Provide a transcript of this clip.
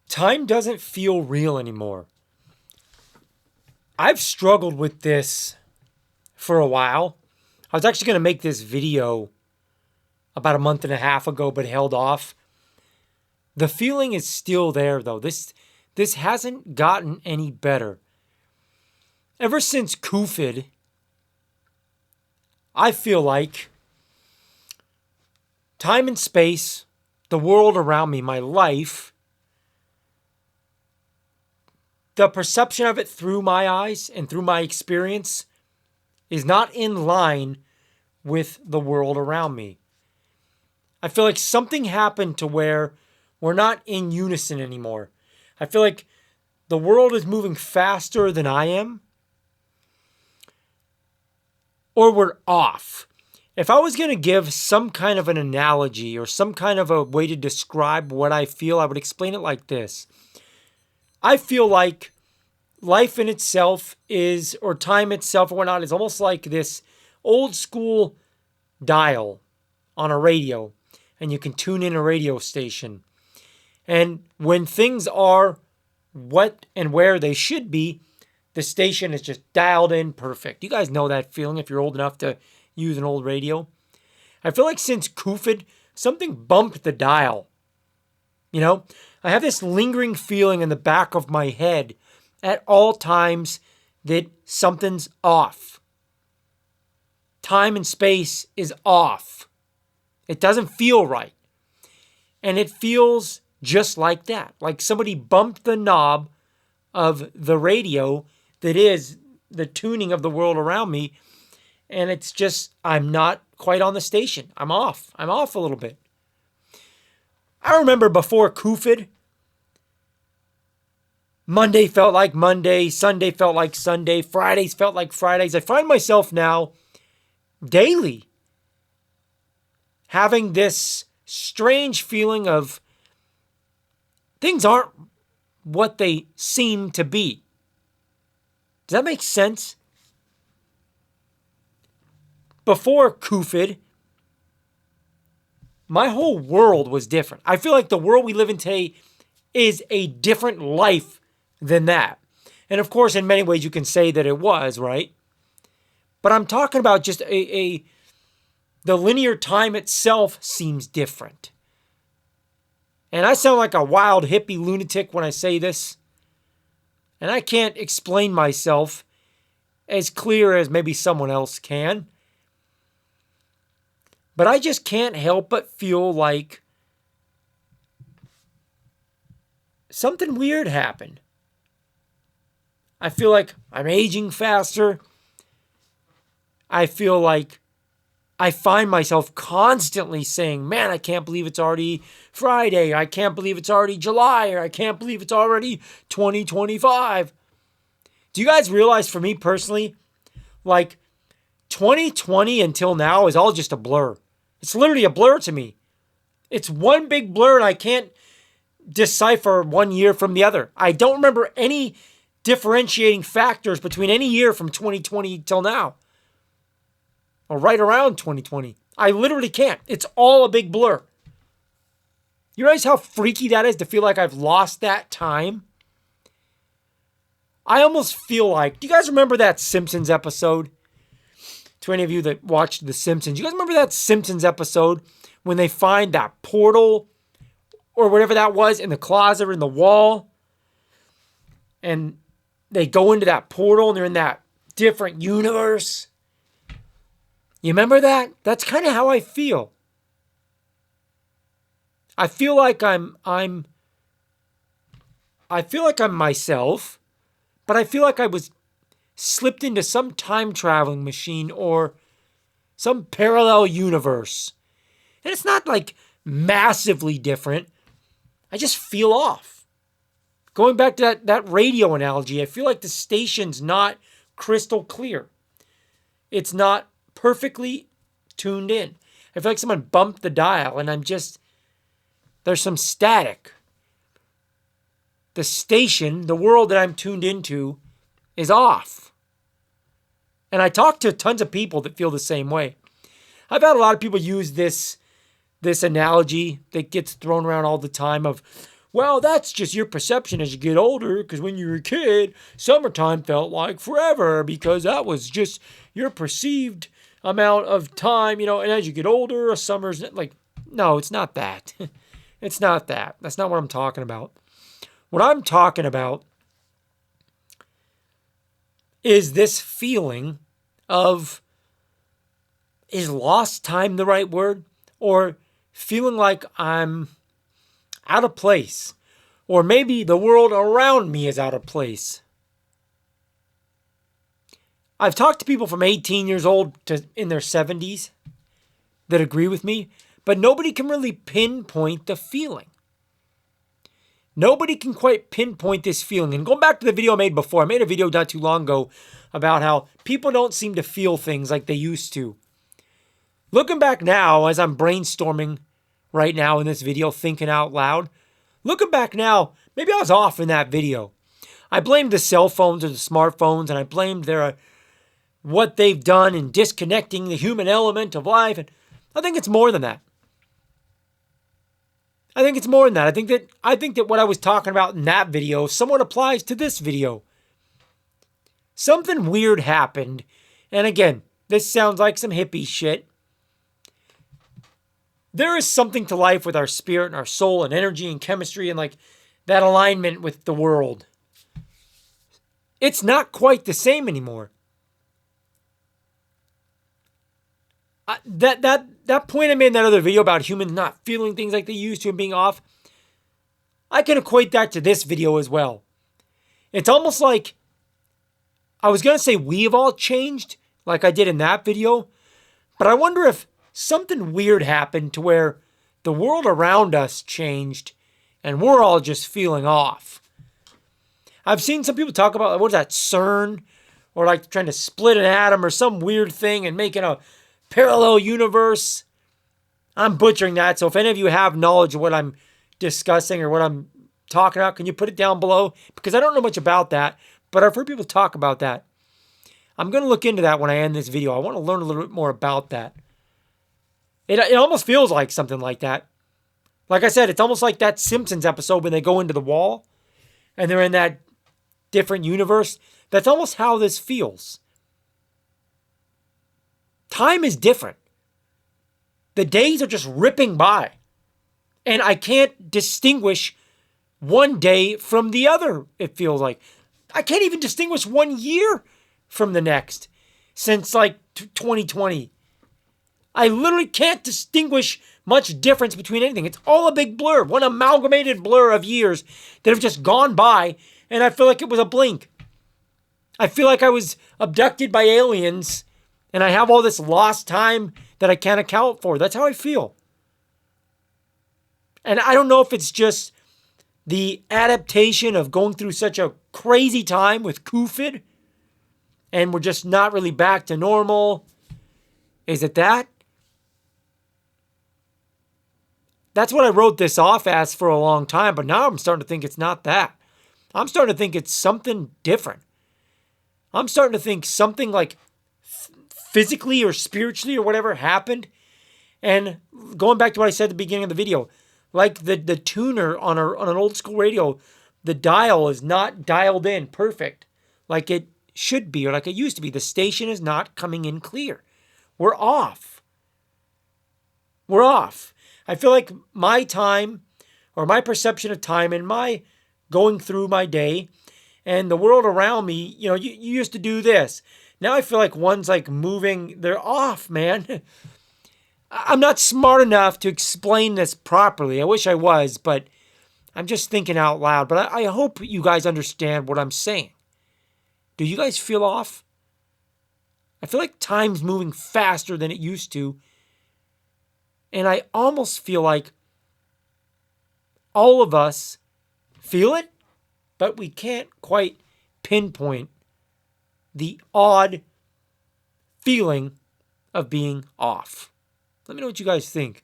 Time doesn't feel real anymore. I've struggled with this for a while. I was actually going to make this video about a month and a half ago, but held off. The feeling is still there, though. This hasn't gotten any better. Ever since COVID, I feel like time and space, the world around me, my life, the perception of it through my eyes and through my experience is not in line with the world around me. I feel like something happened to where we're not in unison anymore. I feel like the world is moving faster than I am, or we're off. If I was going to give some kind of an analogy or some kind of a way to describe what I feel, I would explain it like this. I feel like life in itself is, or time itself or whatnot, is almost like this old school dial on a radio, and you can tune in a radio station. And when things are what and where they should be, the station is just dialed in perfect. You guys know that feeling if you're old enough to use an old radio. I feel like since COVID, something bumped the dial. You know, I have this lingering feeling in the back of my head at all times that something's off. Time and space is off. It doesn't feel right. And it feels just like that. Like somebody bumped the knob of the radio that is the tuning of the world around me. And it's just, I'm not quite on the station. I'm off. I'm off a little bit. I remember before COVID, Monday felt like Monday, Sunday felt like Sunday, Fridays felt like Fridays. I find myself now daily having this strange feeling of things aren't what they seem to be. Does that make sense? Before COVID, my whole world was different. I feel like the world we live in today is a different life than that. And of course, in many ways, you can say that it was, right? But I'm talking about just the linear time itself seems different. And I sound like a wild hippie lunatic when I say this. And I can't explain myself as clear as maybe someone else can. But I just can't help but feel like something weird happened. I feel like I'm aging faster. I feel like I find myself constantly saying, man, I can't believe it's already Friday. I can't believe it's already July. Or I can't believe it's already 2025. Do you guys realize, for me personally, like 2020 until now is all just a blur. It's literally a blur to me. It's one big blur and I can't decipher one year from the other. I don't remember any differentiating factors between any year from 2020 till now. Or right around 2020. I literally can't. It's all a big blur. You realize how freaky that is to feel like I've lost that time? I almost feel like, do you guys remember that Simpsons episode? To any of you that watched The Simpsons, you guys remember that Simpsons episode when they find that portal or whatever that was in the closet or in the wall? And they go into that portal and they're in that different universe. You remember that? That's kind of how I feel. I feel like I'm myself, but I feel like I was slipped into some time traveling machine or some parallel universe. And it's not like massively different. I just feel off. Going back to that radio analogy, I feel like the station's not crystal clear. It's not perfectly tuned in. I feel like someone bumped the dial and there's some static. The station, the world that I'm tuned into, is off. And I talk to tons of people that feel the same way. I've had a lot of people use this analogy that gets thrown around all the time of, Well, that's just your perception as you get older, because when you were a kid, summertime felt like forever because that was just your perceived amount of time, and as you get older, a summer's like, no, it's not that. It's not that. That's not what I'm talking about. What I'm talking about is this feeling of, is lost time the right word? Or feeling like I'm out of place. Or maybe the world around me is out of place. I've talked to people from 18 years old to in their 70s that agree with me, but nobody can really pinpoint the feeling. Nobody can quite pinpoint this feeling. And going back to the video I made before, I made a video not too long ago about how people don't seem to feel things like they used to. Looking back now, as I'm brainstorming right now in this video, thinking out loud, looking back now, maybe I was off in that video. I blamed the cell phones or the smartphones, and I blamed what they've done in disconnecting the human element of life. And I think it's more than that. I think that what I was talking about in that video somewhat applies to this video. Something weird happened. And again, this sounds like some hippie shit. There is something to life with our spirit and our soul and energy and chemistry and like that alignment with the world. It's not quite the same anymore. That point I made in that other video about humans not feeling things like they used to and being off, I can equate that to this video as well. It's almost like, I was going to say we've all changed, like I did in that video, but I wonder if something weird happened to where the world around us changed and we're all just feeling off. I've seen some people talk about, what is that, CERN? Or like trying to split an atom or some weird thing and making a parallel universe. I'm butchering that, so if any of you have knowledge of what I'm discussing or what I'm talking about, can you put it down below? Because I don't know much about that, but I've heard people talk about that. I'm going to look into that when I end this video. I want to learn a little bit more about that. It almost feels like something like that. Like I said, it's almost like that Simpsons episode when they go into the wall and they're in that different universe. That's almost how this feels. Time is different. The days are just ripping by. And I can't distinguish one day from the other, it feels like. I can't even distinguish 1 year from the next since like 2020. I literally can't distinguish much difference between anything. It's all a big blur, one amalgamated blur of years that have just gone by, and I feel like it was a blink. I feel like I was abducted by aliens, and I have all this lost time that I can't account for. That's how I feel. And I don't know if it's just the adaptation of going through such a crazy time with COVID, and we're just not really back to normal. Is it that? That's what I wrote this off as for a long time, but now I'm starting to think it's not that. I'm starting to think it's something different. I'm starting to think something like physically or spiritually or whatever happened. And going back to what I said at the beginning of the video, like the tuner on an old school radio, the dial is not dialed in perfect like it should be or like it used to be. The station is not coming in clear. We're off. We're off. I feel like my time or my perception of time and my going through my day and the world around me, you used to do this. Now I feel like one's like moving, they're off, man. I'm not smart enough to explain this properly. I wish I was, but I'm just thinking out loud. But I hope you guys understand what I'm saying. Do you guys feel off? I feel like time's moving faster than it used to. And I almost feel like all of us feel it, but we can't quite pinpoint the odd feeling of being off. Let me know what you guys think.